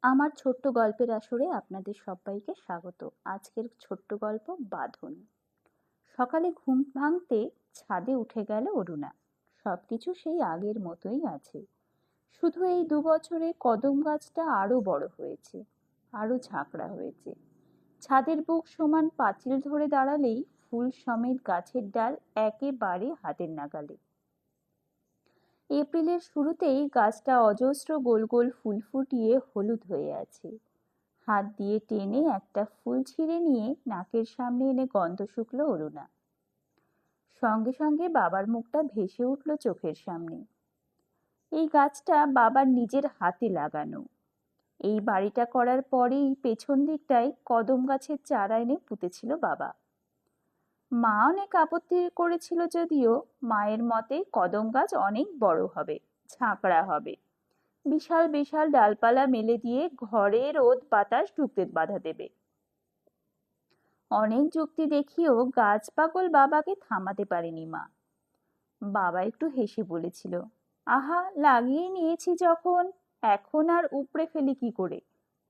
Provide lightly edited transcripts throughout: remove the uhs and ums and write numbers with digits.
আমার ছোট্ট গল্পের আসরে আপনাদের সবাইকে স্বাগত। আজকের ছোট্ট গল্প বাঁধন। সকালে ঘুম ভাঙতে ছাদে উঠে গেল অরুণা। সবকিছু সেই আগের মতোই আছে, শুধু এই 2 বছরে কদম গাছটা আরো বড় হয়েছে, আরো ঝাঁকড়া হয়েছে। ছাদের বুক সমান পাঁচিল ধরে দাঁড়ালেই ফুল সমেত গাছের ডাল একেবারে হাতের নাগালে। এপ্রিলের শুরুতেই গাছটা অজস্র গোল গোল ফুল ফুটিয়ে হলুদ হয়ে আছে। হাত দিয়ে টেনে একটা ফুল ছিঁড়ে নিয়ে নাকের সামনে এনে গন্ধ শুকলো অরুণা। সঙ্গে সঙ্গে বাবার মুখটা ভেসে উঠল চোখের সামনে। এই গাছটা বাবার নিজের হাতে লাগানো। এই বাড়িটা করার পরেই পেছন দিকটায় কদম গাছের চারা এনে পুঁতেছিল বাবা। মা অনেক আপত্তি করেছিল, যদিও মায়ের মতে কদম গাছ অনেক বড় হবে, ঝাঁকড়া হবে, বিশাল বিশাল ডালপালা মেলে দিয়ে ঘরে রোদ বাতাস ঢুকতে বাধা দেবে। অনেক যুক্তি দেখিয়েও গাছ পাগল বাবাকে থামাতে পারেনি মা। বাবা একটু হেসে বলেছিল, আহা, লাগিয়ে নিয়েছি যখন, এখন আর উপড়ে ফেলি কি করে,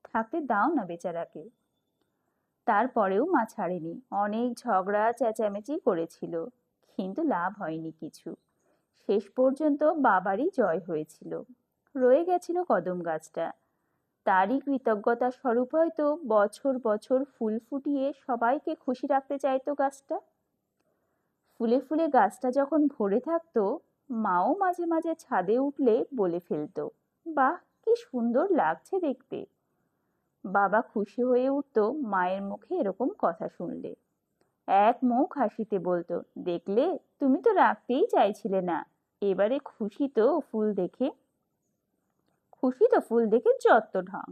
থাকতে দাও না বেচারাকে। তারপরেও মা ছাড়েনি, অনেক ঝগড়া চেঁচামেচি করেছিল, কিন্তু লাভ হয়নি কিছু। শেষ পর্যন্ত বাবারই জয় হয়েছিল। রয়ে গেছিল কদম গাছটা। তারই কৃতজ্ঞতা স্বরূপ হয়তো বছর বছর ফুল ফুটিয়ে সবাইকে খুশি রাখতে চাইতো গাছটা। ফুলে ফুলে গাছটা যখন ভরে থাকতো, মাও মাঝে মাঝে ছাদে উঠলে বলে ফেলতো, বাহ, কি সুন্দর লাগছে দেখতে। বাবা খুশি হয়ে উঠতো মায়ের মুখে এরকম কথা শুনলে। এক মুখ হাসিতে বলতো, দেখলে, তুমি তো রাখতেই চাইছিলে না, এবারে খুশি তো ফুল দেখে। খুশি তো ফুল দেখে যত ঢং।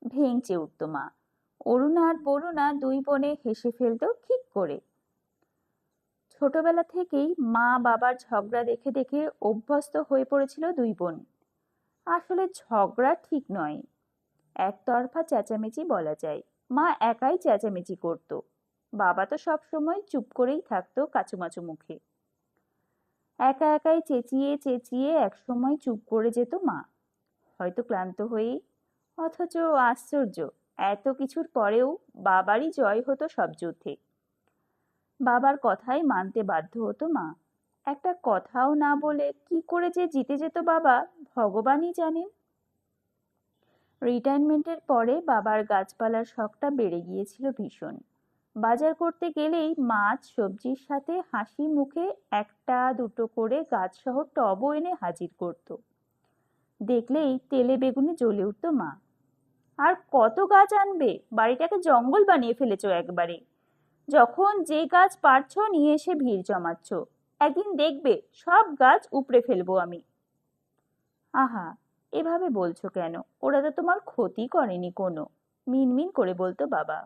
ভেঙচে উঠত মা। অরুণা আর বরুণা দুই বোনে হেসে ফেলতো ঠিক করে। ছোটবেলা থেকেই মা বাবার ঝগড়া দেখে দেখে অভ্যস্ত হয়ে পড়েছিল দুই বোন। আসলে ঝগড়া ঠিক নয়, একতরফা চেঁচামেচি বলা যায়। মা একাই চেঁচামেচি করত, বাবা তো সবসময় চুপ করেই থাকতো কাচুমাচু মুখে। একা একাই চেঁচিয়ে চেঁচিয়ে একসময় চুপ করে যেত মা, হয়তো ক্লান্ত হয়েই। অথচ আশ্চর্য, এত কিছুর পরেও বাবারই জয় হতো সব যুদ্ধে। বাবার কথাই মানতে বাধ্য হতো মা। একটা কথাও না বলে কি করে যে জিতে যেত বাবা, ভগবানই জানেন। রিটায়ারমেন্টের পরে বাবার গাছপালার শখটা বেড়ে গিয়েছিল ভীষণ। বাজার করতে গেলেই মাছ সবজির সাথে হাসি মুখে একটা দুটো করে গাছসহ টবও এনে হাজির করত। দেখলেই তেলে বেগুনে জ্বলে উঠত মা। আর কত গাছ আনবে, বাড়িটাকে জঙ্গল বানিয়ে ফেলেছো একবারে। যখন যে গাছ পারছো নিয়ে এসে ভিড় জমাচ্ছ, একদিন দেখবে সব গাছ উপড়ে ফেলবো আমি। আহা, এভাবে বলছো কেন, ওরা তো তোমার ক্ষতি করেনি কোনো, মিনমিন করে বলতো বাবা।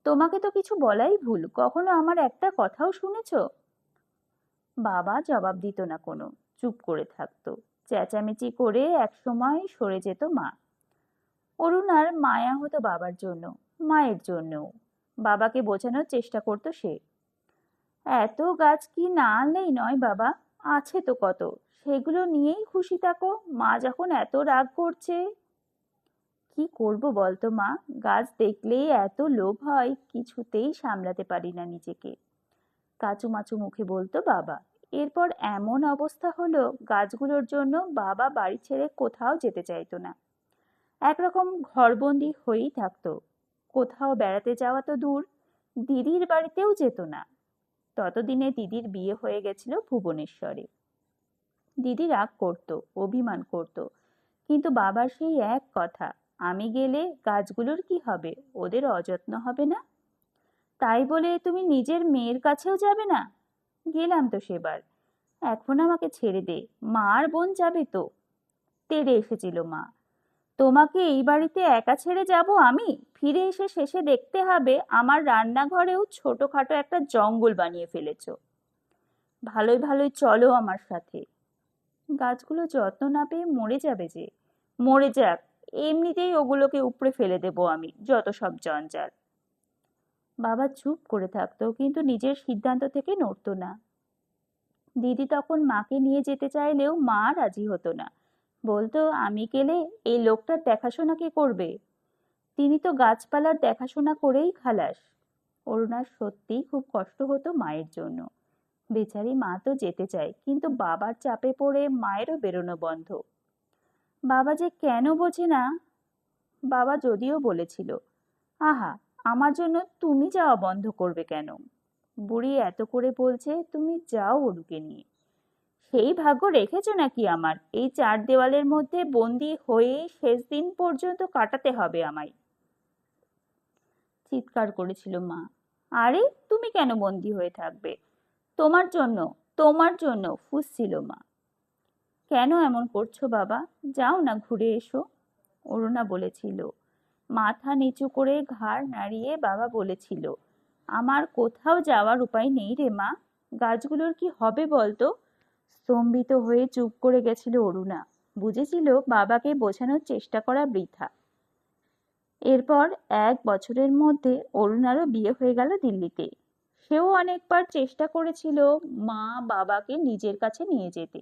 তোমাকে তো কিছু বলাই ভুল, কখনো আমার একটা কথাও শুনেছো? বাবা জবাব দিত না কোনো, চুপ করে থাকতো। চেঁচামেচি করে একসময় সরে যেত মা। অরুণার মায়া হতো বাবার জন্য, মায়ের জন্যও। বাবাকে বোঝানোর চেষ্টা করতো সে, এত গাছ কি না আনলেই নয় বাবা, আছে তো কত, সেগুলো নিয়েই খুশি থাকো, মা যখন এত রাগ করছে। কি করব বলতো মা, গাছ দেখলেই এত লোভ হয়, কিছুতেই সামলাতে পারি না নিজেকে, কাচুমাচু মুখে বলতো বাবা। এরপর এমন অবস্থা হলো, গাছগুলোর জন্য বাবা বাড়ি ছেড়ে কোথাও যেতে চাইতো না। একরকম ঘরবন্দি হয়েই থাকতো। কোথাও বেড়াতে যাওয়া তো দূর, দিদির বাড়িতেও যেত না। ততদিনে দিদির বিয়ে হয়ে গেছিল ভুবনেশ্বরে। দিদি রাগ করত, অভিমান করত, কিন্তু বাবার সেই এক কথা, আমি গেলে গাছগুলোর কি হবে, ওদের অযত্ন হবে না? তাই বলে তুমি নিজের মেয়ের কাছেও যাবে না? গেলাম তো সেবার, এখন আমাকে ছেড়ে দে, মা আর বোন যাবে তো। তেড়ে এসেছিল মা, তোমাকে এই বাড়িতে একা ছেড়ে যাব আমি? ফিরে এসে শেষে দেখতে হবে আমার রান্নাঘরেও ছোটখাটো একটা জঙ্গল বানিয়ে ফেলেছো। ভালোই ভালোই চলো আমার সাথে। গাছগুলো যত্ন না পেয়ে মরে যাবে যে। মরে যাক, এমনিতেই ওগুলোকে উপড়ে ফেলে দেবো আমি, যত সব জঞ্জাল। বাবা চুপ করে থাকতো, কিন্তু নিজের সিদ্ধান্ত থেকে নড়তো না। দিদি তখন মাকে নিয়ে যেতে চাইলেও মা রাজি হতো না। বলতো আমি গেলে এই লোকটার দেখাশোনা কে করবে? তিনি তো গাছপালার দেখাশোনা করেই খালাস। অরুণার সত্যিই খুব কষ্ট হতো মায়ের জন্য। বেচারি মা তো যেতে চায়, কিন্তু বাবার চাপে পড়ে মায়েরও বেরোনো বন্ধ। বাবা যে কেন বোঝে না। বাবা যদিও বলেছিল, আহা, আমার জন্য তুমি যাওয়া বন্ধ করবে কেন? বুড়ি এত করে বলছে, তুমি যাও অরুকে নিয়ে। সেই ভাগ্য রেখেছো নাকি আমার এই চার দেওয়ালের মধ্যে বন্দি হয়েই শেষ দিন পর্যন্ত কাটাতে হবে আমায়? চিৎকার করেছিল মা। আরে তুমি কেন বন্দি হয়ে থাকবে? তোমার জন্য, তোমার জন্য, ফুঁসছিল মা। কেন এমন করছো বাবা? যাও না, ঘুরে এসো, অরুণা বলেছিল। মাথা নিচু করে ঘাড় নাড়িয়ে বাবা বলেছিল, আমার কোথাও যাওয়ার উপায় নেই রে মা। গাছগুলোর কি হবে বলতো? স্তম্ভিত হয়ে চুপ করে গেছিল অরুণা। বুঝেছিল বাবাকে বোঝানোর চেষ্টা করা বৃথা। এরপর 1 বছরের মধ্যে অরুণারও বিয়ে হয়ে গেল দিল্লিতে। সেও অনেকবার চেষ্টা করেছিল মা বাবাকে নিজের কাছে নিয়ে যেতে।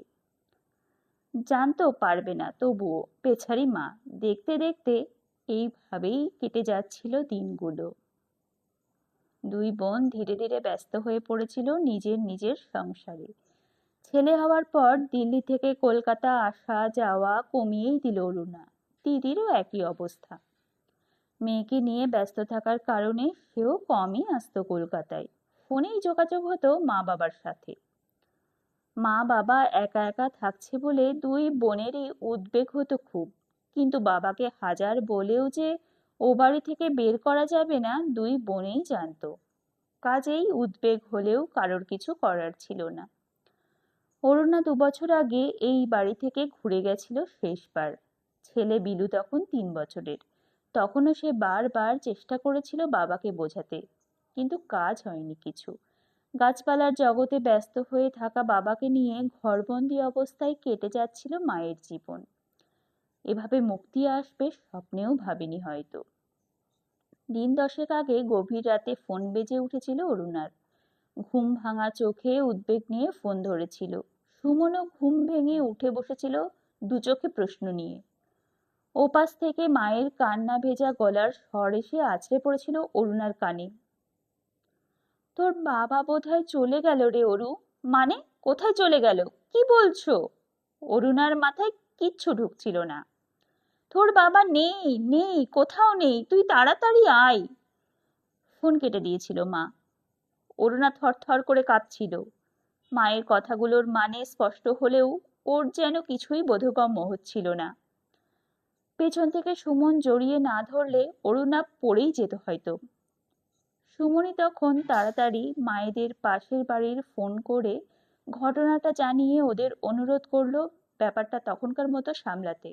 জানতো পারবে না, তবুও বেচারি মা। দেখতে দেখতে এইভাবেই কেটে যাচ্ছিল দিনগুলো। দুই বোন ধীরে ধীরে ব্যস্ত হয়ে পড়েছিল নিজের নিজের সংসারে। ছেলে হওয়ার পর দিল্লি থেকে কলকাতা আসা যাওয়া কমিয়েই দিল অরুণা। দিদিরও একই অবস্থা। মেয়েকে নিয়ে ব্যস্ত থাকার কারণে সেও কমই আসতো কলকাতায়। ফোনেই যোগাযোগ হতো মা বাবার সাথে। মা বাবা একা একা থাকছে বলে দুই বোনেরই উদ্বেগ হতো খুব। কিন্তু বাবাকে হাজার বলেও যে ও বাড়ি থেকে বের করা যাবে না, দুই বোনেই জানতো। কাজেই উদ্বেগ হলেও কারোর কিছু করার ছিল না। অরুণা 2 বছর আগে এই বাড়ি থেকে ঘুরে গেছিল শেষবার। ছেলে বিলু তখন 3 বছরের। তখনও সে বারবার চেষ্টা করেছিল বাবাকে বোঝাতে, কিন্তু কাজ হয়নি কিছু। গাছপালার জগতে ব্যস্ত হয়ে থাকা বাবাকে নিয়ে ঘরবন্দি অবস্থায় কেটে যাচ্ছিল মায়ের জীবন। এভাবে মুক্তি আসবে স্বপ্নেও ভাবেনি হয়তো। দিন 10 আগে গভীর রাতে ফোন বেজে উঠেছিল অরুণার। ঘুম ভাঙা চোখে উদ্বেগ নিয়ে ফোন ধরেছিল। সুমনও ঘুম ভেঙে উঠে বসেছিল, দু চোখে প্রশ্ন নিয়ে। ওপাশ থেকে মায়ের কান্না ভেজা গলার স্বর এসে আছড়ে পড়েছিল অরুণার কানে। তোর বাবা বোধহয় চলে গেল রে অরু। মানে, কোথায় চলে গেল? কি বলছো? অরুণার মাথায় কিচ্ছু ঢুকছিল না। তোর বাবা নেই, নেই, কোথাও নেই, তুই তাড়াতাড়ি আয়। ফোন কেটে দিয়েছিল মা। অরুণা থরথর করে কাঁপছিল। মায়ের কথাগুলোর মানে স্পষ্ট হলেও ওর যেন কিছুই বোধগম্য হচ্ছিল না। পেছন থেকে সুমন জড়িয়ে না ধরলে অরুণা পড়েই যেত হয়তো। সুমনি তখন তাড়াতাড়ি মায়েদের পাশের বাড়ির ফোন করে ঘটনাটা জানিয়ে ওদের অনুরোধ করলো ব্যাপারটা তখনকার মতো সামলাতে।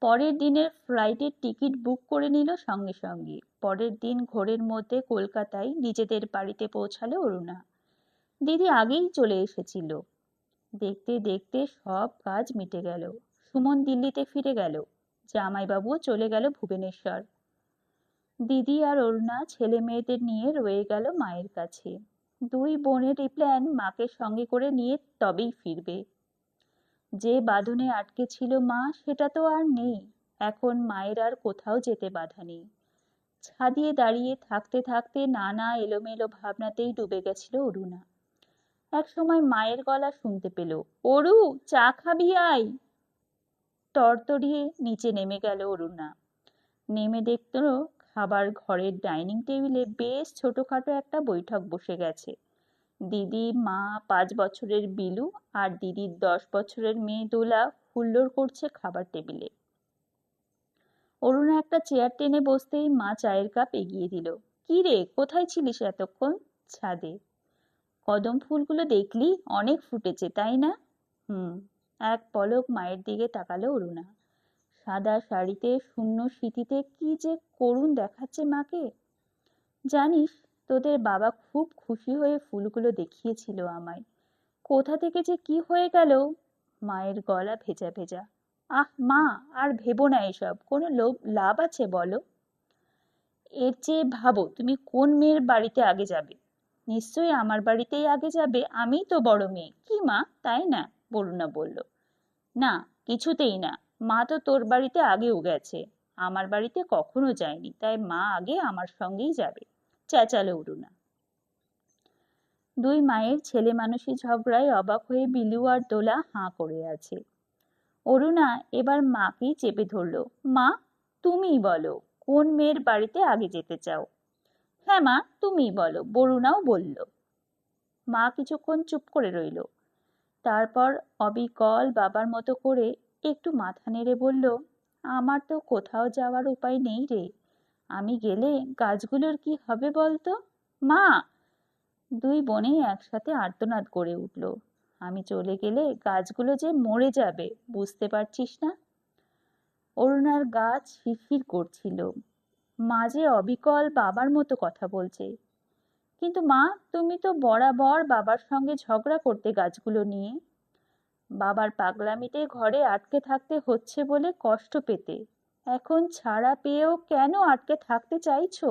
পরের দিনের ফ্লাইটের টিকিট বুক করে নিল সঙ্গে সঙ্গে। পরের দিন ভোরের মধ্যে কলকাতায় নিজেদের বাড়িতে পৌঁছালো অরুণা। দিদি আগেই চলে এসেছিল। দেখতে দেখতে সব কাজ মিটে গেল। সুমন দিল্লিতে ফিরে গেল। জামাইবাবুও চলে গেল ভুবনেশ্বর। দিদি আর অরুণা ছেলে মেয়েদের নিয়ে রয়ে গেল মায়ের কাছে। দুই বোনেরই প্ল্যান মাকে সঙ্গে করে নিয়ে তবেই ফিরবে। যে বাঁধনে আটকে ছিল মা, সেটা তো আর নেই। এখন মায়ের আর কোথাও যেতে বাধা নেই। ছাদিয়ে দাঁড়িয়ে থাকতে থাকতে নানা এলোমেলো ভাবনাতেই ডুবে গেছিল অরুণা। এক সময় মায়ের গলা শুনতে পেল, অরু, চা খাবি আয়। তরতরিয়ে নিচে নেমে গেল অরুণা। নেমে দেখত খাবার ঘরের ডাইনিং টেবিলে বেশ ছোটখাটো একটা বৈঠক বসে গেছে। দিদি, মা, 5 বছরের বিলু আর দিদির 10 বছরের মেয়ে দোলা হুল্লোড় করছে খাবার টেবিলে। অরুণা একটা চেয়ার টেনে বসতেই মা চায়ের কাপ এগিয়ে দিল। কি রে, কোথায় ছিলিস এতক্ষণ? ছাদে। কদম ফুলগুলো দেখলি? অনেক ফুটেছে, তাই না? হুম। এক পলক মায়ের দিকে তাকালো অরুণা। সাদা শাড়িতে শূন্য সিঁথিতে কি যে করুণ দেখাচ্ছে মাকে। জানিস, তোদের বাবা খুব খুশি হয়ে ফুলগুলো দেখিয়েছিল আমায়। কোথা থেকে যে কি হয়ে গেল। মায়ের গলা ভেজা ভেজা। আহ মা, আর ভেবো না এসব। কোনো লাভ আছে বলো? এর চেয়ে ভাবো তুমি কোন মেয়ের বাড়িতে আগে যাবে। নিশ্চয়ই আমার বাড়িতেই আগে যাবে, আমিই তো বড় মেয়ে, কি মা, তাই না? বরুণা বলল। না, কিছুতেই না। মা তো তোর বাড়িতে আগেও গেছে, আমার বাড়িতে কখনো যায়নি, তাই মা আগে আমার সঙ্গেই যাবে, চেঁচালো অরুণা। দুই মায়ের ছেলে মানুষই ঝগড়ায় অবাক হয়ে বিলু আর দোলা হাঁ করে আছে। অরুণা এবার মাকেই চেপে ধরলো। মা, তুমিই বলো, কোন মেয়ের বাড়িতে আগে যেতে চাও? হ্যাঁ মা, তুমিই বলো, বরুণাও বলল। মা কিছুক্ষণ চুপ করে রইল, তারপর অবিকল বাবার মতো করে একটু মাথা নেড়ে বলল, আমার তো কোথাও যাওয়ার উপায় নেই রে, আমি গেলে গাছগুলোর কি হবে বলতো? মা! দুই বোনেই একসাথে আর্তনাদ করে উঠল। আমি চলে গেলে গাছগুলো যে মরে যাবে, বুঝতে পারছিস না? অরুণার গা শিরশির করছিল। মা যে অবিকল বাবার মতো কথা বলছে। কিন্তু মা, তুমি তো বরাবর বাবার সঙ্গে ঝগড়া করতে গাছগুলো নিয়ে। বাবার পাগলামিতে ঘরে আটকে থাকতে হচ্ছে বলে কষ্ট পেতে, এখন ছাড়া পেয়েও কেন আটকে থাকতে চাইছো?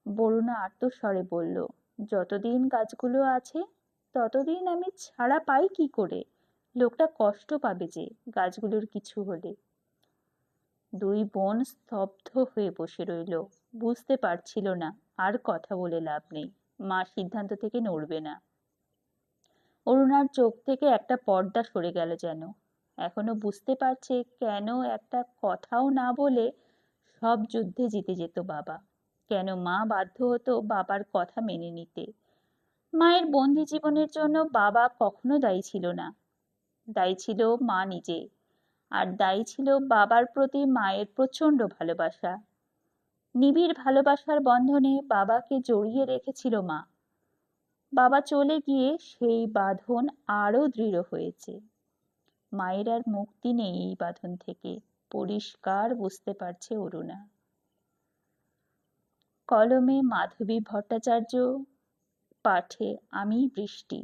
বরুণা আর্তস্বরে বলল, যতদিন গাছগুলো আছে ততদিন আমি ছাড়া পাই কি করে? লোকটা কষ্ট পাবে যে গাছগুলোর কিছু হলে। দুই বোন স্তব্ধ হয়ে বসে রইল, বুঝতে পারছিল না আর কথা বলে লাভ নেই, মা সিদ্ধান্ত থেকে নড়বে না। অরুণার চোখ থেকে একটা পর্দা সরে গেল যেন। এখনো বুঝতে পারছে কেন একটা কথাও না বলে সব যুদ্ধে জিতে যেত বাবা, কেন মা বাধ্য হতো বাবার কথা মেনে নিতে। মায়ের বন্দি জীবনের জন্য বাবা কখনো দায়ী ছিল না, দায়ী ছিল মা নিজে। আর দায়ী ছিল বাবার প্রতি মায়ের প্রচন্ড ভালোবাসা। নিবিড় ভালোবাসার বন্ধনে বাবাকে জড়িয়ে রেখেছিল মা। বাবা চলে গিয়ে সেই বাঁধন আরো দৃঢ় হয়েছে। মায়ের আর মুক্তি নেই এই বাঁধন থেকে, পরিষ্কার বুঝতে পারছে অরুণা। কলমে মাধবী ভট্টাচার্য, পাঠে আমি বৃষ্টি।